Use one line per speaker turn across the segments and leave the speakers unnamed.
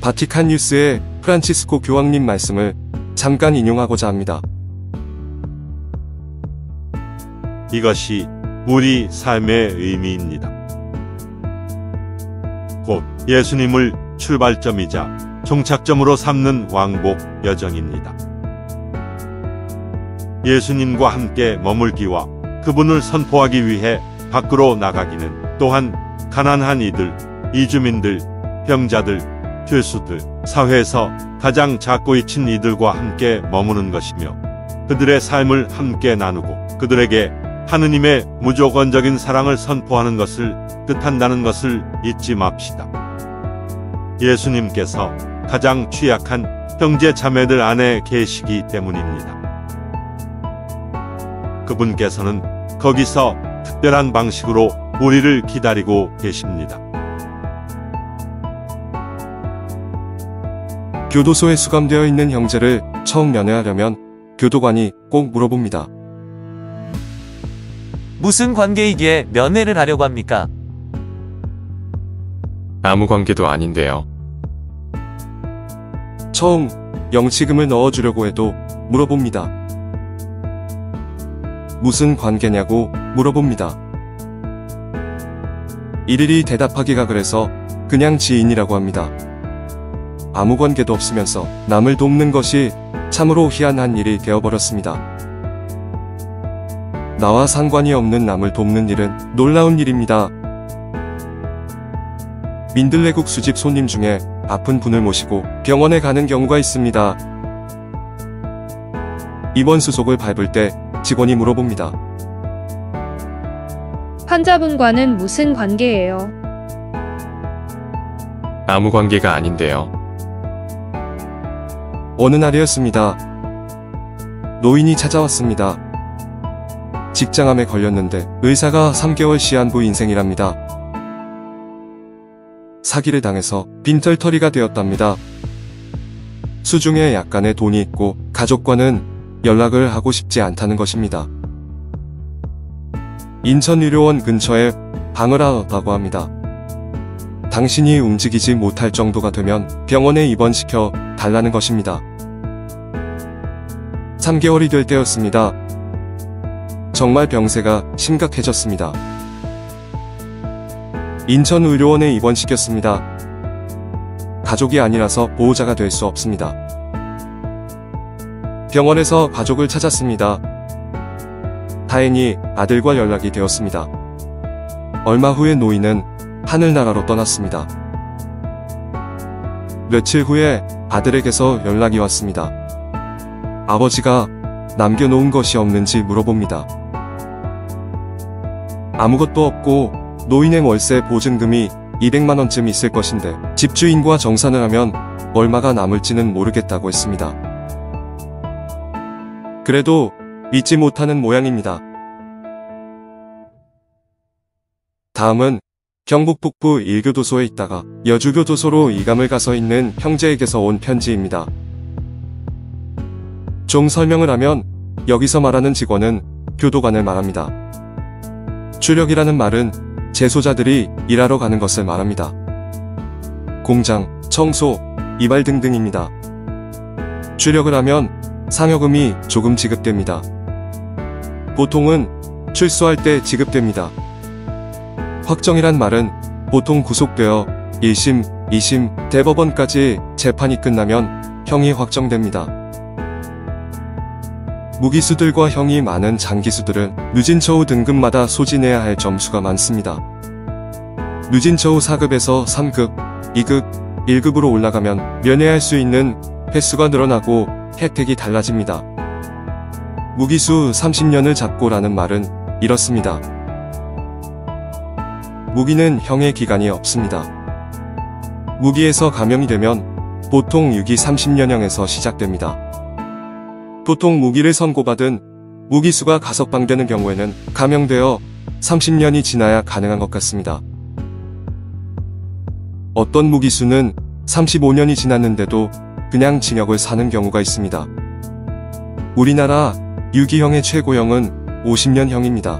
바티칸 뉴스의 프란치스코 교황님 말씀을 잠깐 인용하고자 합니다.
이것이 우리 삶의 의미입니다. 곧 예수님을 출발점이자 종착점으로 삼는 왕복 여정입니다. 예수님과 함께 머물기와 그분을 선포하기 위해 밖으로 나가기는 또한 가난한 이들, 이주민들, 병자들, 죄수들, 사회에서 가장 작고 잊힌 이들과 함께 머무는 것이며 그들의 삶을 함께 나누고 그들에게 하느님의 무조건적인 사랑을 선포하는 것을 뜻한다는 것을 잊지 맙시다. 예수님께서 가장 취약한 형제 자매들 안에 계시기 때문입니다. 그분께서는 거기서 특별한 방식으로 우리를 기다리고 계십니다.
교도소에 수감되어 있는 형제를 처음 면회하려면 교도관이 꼭 물어봅니다.
무슨 관계이기에 면회를 하려고 합니까?
아무 관계도 아닌데요.
처음 영치금을 넣어주려고 해도 물어봅니다. 무슨 관계냐고 물어봅니다. 일일이 대답하기가 그래서 그냥 지인이라고 합니다. 아무 관계도 없으면서 남을 돕는 것이 참으로 희한한 일이 되어버렸습니다. 나와 상관이 없는 남을 돕는 일은 놀라운 일입니다. 민들레국 수집 손님 중에 아픈 분을 모시고 병원에 가는 경우가 있습니다. 입원 수속을 밟을 때 직원이 물어봅니다.
환자분과는 무슨 관계예요?
아무 관계가 아닌데요.
어느 날이었습니다. 노인이 찾아왔습니다. 직장암에 걸렸는데 의사가 3개월 시한부 인생이랍니다. 사기를 당해서 빈털터리가 되었답니다. 수중에 약간의 돈이 있고 가족과는 연락을 하고 싶지 않다는 것입니다. 인천의료원 근처에 방을 얻었다고 합니다. 당신이 움직이지 못할 정도가 되면 병원에 입원시켜 달라는 것입니다. 3개월이 될 때였습니다. 정말 병세가 심각해졌습니다. 인천의료원에 입원시켰습니다. 가족이 아니라서 보호자가 될 수 없습니다. 병원에서 가족을 찾았습니다. 다행히 아들과 연락이 되었습니다. 얼마 후에 노인은 하늘나라로 떠났습니다. 며칠 후에 아들에게서 연락이 왔습니다. 아버지가 남겨놓은 것이 없는지 물어봅니다. 아무것도 없고 노인의 월세 보증금이 200만원쯤 있을 것인데 집주인과 정산을 하면 얼마가 남을지는 모르겠다고 했습니다. 그래도 믿지 못하는 모양입니다. 다음은 경북 북부 1교도소에 있다가 여주교도소로 이감을 가서 있는 형제에게서 온 편지입니다. 좀 설명을 하면 여기서 말하는 직원은 교도관을 말합니다. 주력이라는 말은 재소자들이 일하러 가는 것을 말합니다. 공장, 청소, 이발 등등입니다. 주력을 하면 상여금이 조금 지급됩니다. 보통은 출소할 때 지급됩니다. 확정이란 말은 보통 구속되어 1심, 2심, 대법원까지 재판이 끝나면 형이 확정됩니다. 무기수들과 형이 많은 장기수들은 누진처우 등급마다 소진해야 할 점수가 많습니다. 누진처우 4급에서 3급, 2급, 1급으로 올라가면 면회할 수 있는 횟수가 늘어나고 혜택이 달라집니다. 무기수 30년을 잡고라는 말은 이렇습니다. 무기는 형의 기간이 없습니다. 무기에서 감형이 되면 보통 6기 30년형에서 시작됩니다. 보통 무기를 선고받은 무기수가 가석방되는 경우에는 감형되어 30년이 지나야 가능한 것 같습니다. 어떤 무기수는 35년이 지났는데도 그냥 징역을 사는 경우가 있습니다. 우리나라 유기형의 최고형은 50년형입니다.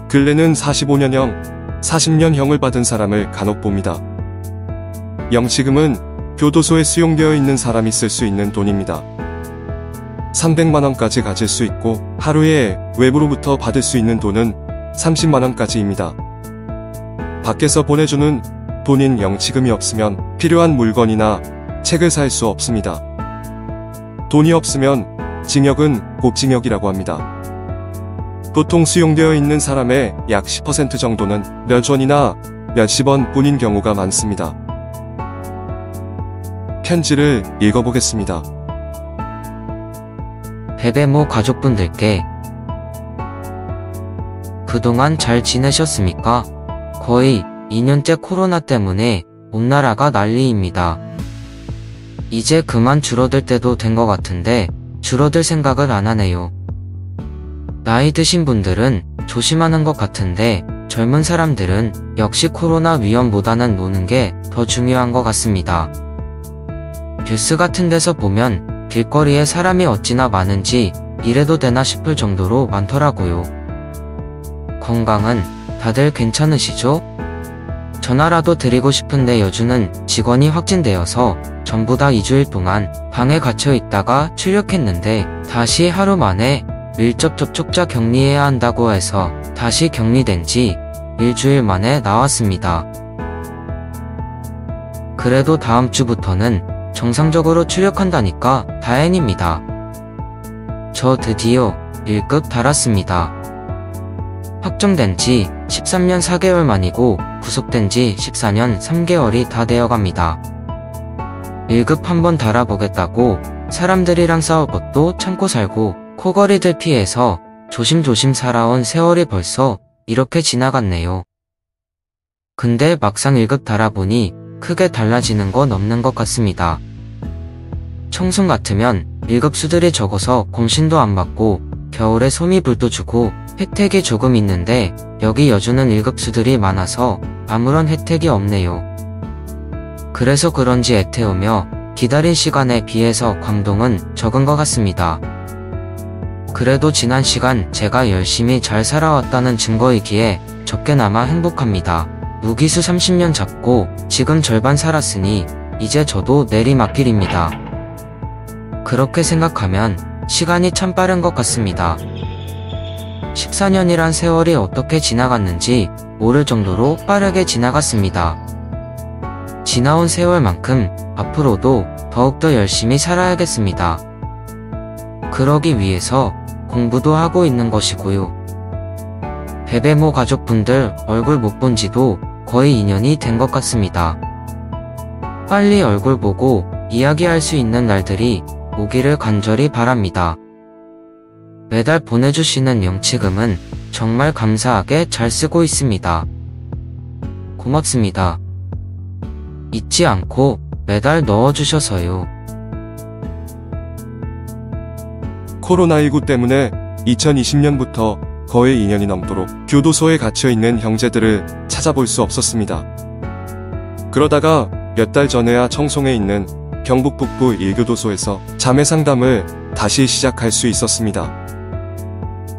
근래는 45년형, 40년형을 받은 사람을 간혹 봅니다. 영치금은 교도소에 수용되어 있는 사람이 쓸 수 있는 돈입니다. 300만원까지 가질 수 있고 하루에 외부로부터 받을 수 있는 돈은 30만원까지입니다. 밖에서 보내주는 돈인 영치금이 없으면 필요한 물건이나 책을 살 수 없습니다. 돈이 없으면 징역은 곱징역이라고 합니다. 보통 수용되어 있는 사람의 약 10% 정도는 몇 원이나 몇십 원 뿐인 경우가 많습니다. 편지를 읽어보겠습니다.
베베모 가족분들께 그동안 잘 지내셨습니까? 거의 2년째 코로나 때문에 온 나라가 난리입니다. 이제 그만 줄어들 때도 된 것 같은데 줄어들 생각을 안 하네요. 나이 드신 분들은 조심하는 것 같은데 젊은 사람들은 역시 코로나 위험보다는 노는 게 더 중요한 것 같습니다. 뉴스 같은 데서 보면 길거리에 사람이 어찌나 많은지 이래도 되나 싶을 정도로 많더라고요. 건강은 다들 괜찮으시죠? 전화라도 드리고 싶은데 여주는 직원이 확진되어서 전부 다 2주일 동안 방에 갇혀 있다가 출력했는데 다시 하루 만에 밀접 접촉자 격리해야 한다고 해서 다시 격리된 지 일주일 만에 나왔습니다. 그래도 다음 주부터는 정상적으로 출력한다니까 다행입니다. 저 드디어 1급 달았습니다. 확정된 지 13년 4개월 만이고 구속된 지 14년 3개월이 다 되어갑니다. 1급 한번 달아보겠다고 사람들이랑 싸울 것도 참고 살고 코걸이들 피해서 조심조심 살아온 세월이 벌써 이렇게 지나갔네요. 근데 막상 1급 달아보니 크게 달라지는 건 없는 것 같습니다. 청순 같으면 1급 수들이 적어서 곰신도 안 받고 겨울에 소미불도 주고 혜택이 조금 있는데 여기 여주는 1급 수들이 많아서 아무런 혜택이 없네요. 그래서 그런지 애태우며 기다린 시간에 비해서 광동은 적은 것 같습니다. 그래도 지난 시간 제가 열심히 잘 살아왔다는 증거이기에 적게나마 행복합니다. 무기수 30년 잡고 지금 절반 살았으니 이제 저도 내리막길입니다. 그렇게 생각하면 시간이 참 빠른 것 같습니다. 14년이란 세월이 어떻게 지나갔는지 모를 정도로 빠르게 지나갔습니다. 지나온 세월만큼 앞으로도 더욱더 열심히 살아야겠습니다. 그러기 위해서 공부도 하고 있는 것이고요. 베베모 가족분들 얼굴 못 본 지도 거의 2년이 된 것 같습니다. 빨리 얼굴 보고 이야기할 수 있는 날들이 오기를 간절히 바랍니다. 매달 보내주시는 영치금은 정말 감사하게 잘 쓰고 있습니다. 고맙습니다. 잊지 않고 매달 넣어주셔서요.
코로나19 때문에 2020년부터 거의 2년이 넘도록 교도소에 갇혀있는 형제들을 찾아볼 수 없었습니다. 그러다가 몇 달 전에야 청송에 있는 경북 북부 1교도소에서 자매 상담을 다시 시작할 수 있었습니다.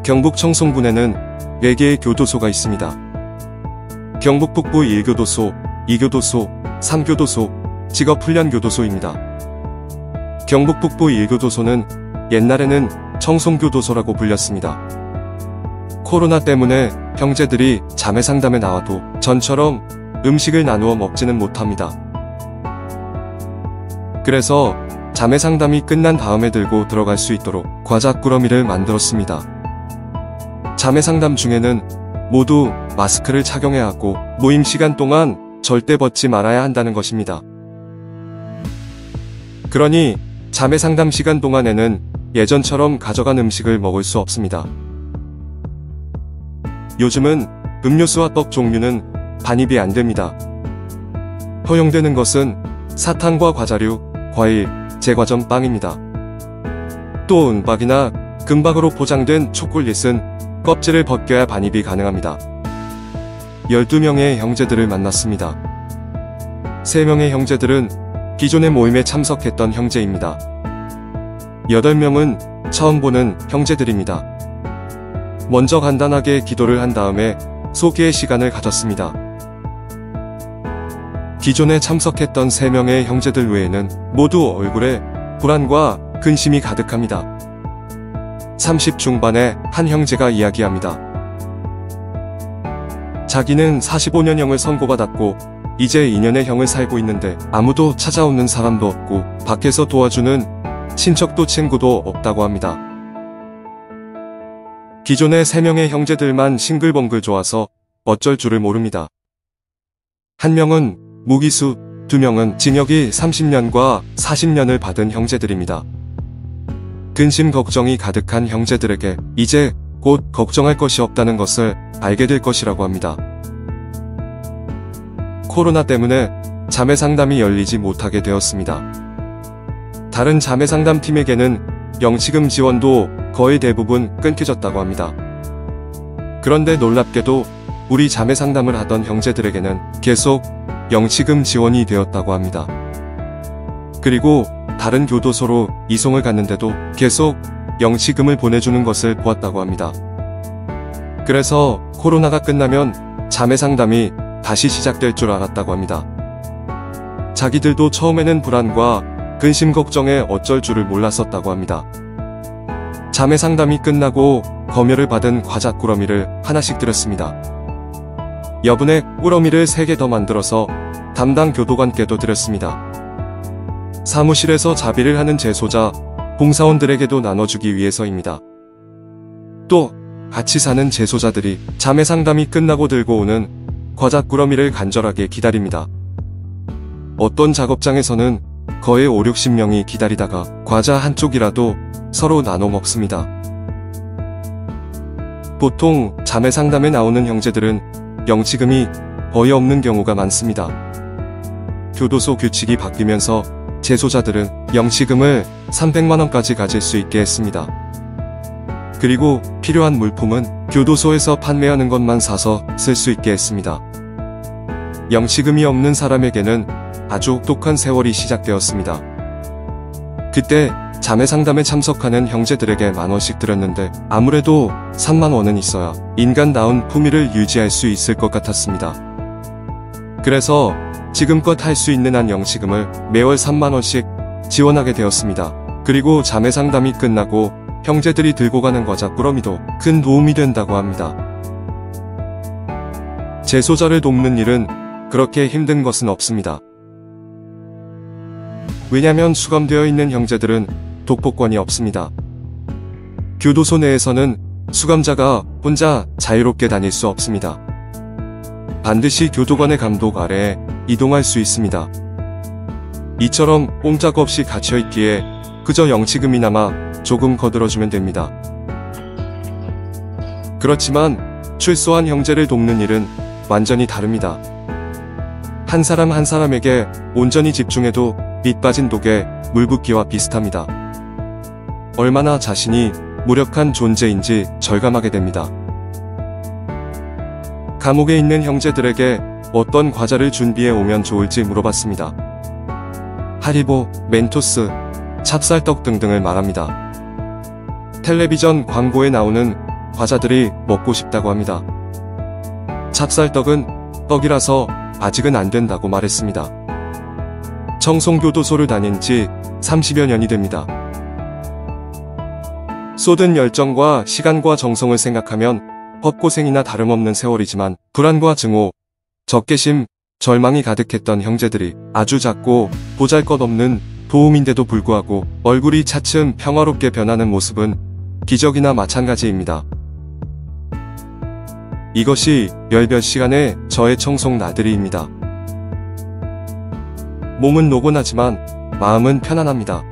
경북 청송군에는 4개의 교도소가 있습니다. 경북 북부 1교도소, 2교도소, 3교도소, 직업훈련교도소입니다. 경북 북부 1교도소는 옛날에는 청송교도소라고 불렸습니다. 코로나 때문에 형제들이 자매 상담에 나와도 전처럼 음식을 나누어 먹지는 못합니다. 그래서 자매 상담이 끝난 다음에 들고 들어갈 수 있도록 과자 꾸러미를 만들었습니다. 자매 상담 중에는 모두 마스크를 착용해야 하고 모임 시간 동안 절대 벗지 말아야 한다는 것입니다. 그러니 자매 상담 시간 동안에는 예전처럼 가져간 음식을 먹을 수 없습니다. 요즘은 음료수와 떡 종류는 반입이 안 됩니다. 허용되는 것은 사탕과 과자류, 과일, 제과점 빵입니다. 또 은박이나 금박으로 포장된 초콜릿은 껍질을 벗겨야 반입이 가능합니다. 12명의 형제들을 만났습니다. 3명의 형제들은 기존의 모임에 참석했던 형제입니다. 8명은 처음 보는 형제들입니다. 먼저 간단하게 기도를 한 다음에 소개의 시간을 가졌습니다. 기존에 참석했던 3명의 형제들 외에는 모두 얼굴에 불안과 근심이 가득합니다. 30 중반의 한 형제가 이야기합니다. 자기는 45년형을 선고받았고 이제 2년의 형을 살고 있는데 아무도 찾아오는 사람도 없고 밖에서 도와주는 친척도 친구도 없다고 합니다. 기존의 3명의 형제들만 싱글벙글 좋아서 어쩔 줄을 모릅니다. 한 명은 무기수, 2명은 징역이 30년과 40년을 받은 형제들입니다. 근심 걱정이 가득한 형제들에게 이제 곧 걱정할 것이 없다는 것을 알게 될 것이라고 합니다. 코로나 때문에 자매 상담이 열리지 못하게 되었습니다. 다른 자매 상담팀에게는 영치금 지원도 거의 대부분 끊겨졌다고 합니다. 그런데 놀랍게도 우리 자매 상담을 하던 형제들에게는 계속 영치금 지원이 되었다고 합니다. 그리고 다른 교도소로 이송을 갔는데도 계속 영치금을 보내주는 것을 보았다고 합니다. 그래서 코로나가 끝나면 자매 상담이 다시 시작될 줄 알았다고 합니다. 자기들도 처음에는 불안과 근심 걱정에 어쩔 줄을 몰랐었다고 합니다. 자매 상담이 끝나고 검열을 받은 과자 꾸러미를 하나씩 드렸습니다. 여분의 꾸러미를 3개 더 만들어서 담당 교도관께도 드렸습니다. 사무실에서 자비를 하는 재소자, 봉사원들에게도 나눠주기 위해서입니다. 또 같이 사는 재소자들이 자매 상담이 끝나고 들고 오는 과자 꾸러미를 간절하게 기다립니다. 어떤 작업장에서는 거의 5, 60명이 기다리다가 과자 한 쪽이라도 서로 나눠 먹습니다. 보통 자매 상담에 나오는 형제들은 영치금이 거의 없는 경우가 많습니다. 교도소 규칙이 바뀌면서 재소자들은 영치금을 300만원까지 가질 수 있게 했습니다. 그리고 필요한 물품은 교도소에서 판매하는 것만 사서 쓸 수 있게 했습니다. 영치금이 없는 사람에게는 아주 혹독한 세월이 시작되었습니다. 그때 자매 상담에 참석하는 형제들에게 10,000원씩 드렸는데 아무래도 30,000원은 있어야 인간다운 품위를 유지할 수 있을 것 같았습니다. 그래서 지금껏 할 수 있는 한 영치금을 매월 30,000원씩 지원하게 되었습니다. 그리고 자매 상담이 끝나고 형제들이 들고 가는 과자 꾸러미도 큰 도움이 된다고 합니다. 재소자를 돕는 일은 그렇게 힘든 것은 없습니다. 왜냐면 수감되어 있는 형제들은 독보권이 없습니다. 교도소 내에서는 수감자가 혼자 자유롭게 다닐 수 없습니다. 반드시 교도관의 감독 아래에 이동할 수 있습니다. 이처럼 꼼짝없이 갇혀있기에 그저 영치금이나마 조금 거들어주면 됩니다. 그렇지만 출소한 형제를 돕는 일은 완전히 다릅니다. 한 사람 한 사람에게 온전히 집중해도 밑 빠진 독에 물 붓기와 비슷합니다. 얼마나 자신이 무력한 존재인지 절감하게 됩니다. 감옥에 있는 형제들에게 어떤 과자를 준비해 오면 좋을지 물어봤습니다. 하리보, 멘토스, 찹쌀떡 등등을 말합니다. 텔레비전 광고에 나오는 과자들이 먹고 싶다고 합니다. 찹쌀떡은 떡이라서 아직은 안 된다고 말했습니다. 청송교도소를 다닌 지 30여 년이 됩니다. 쏟은 열정과 시간과 정성을 생각하면 헛고생이나 다름없는 세월이지만 불안과 증오, 적개심, 절망이 가득했던 형제들이 아주 작고 보잘것없는 도움인데도 불구하고 얼굴이 차츰 평화롭게 변하는 모습은 기적이나 마찬가지입니다. 이것이 열몇 시간의 저의 청송 나들이입니다. 몸은 노곤하지만 마음은 편안합니다.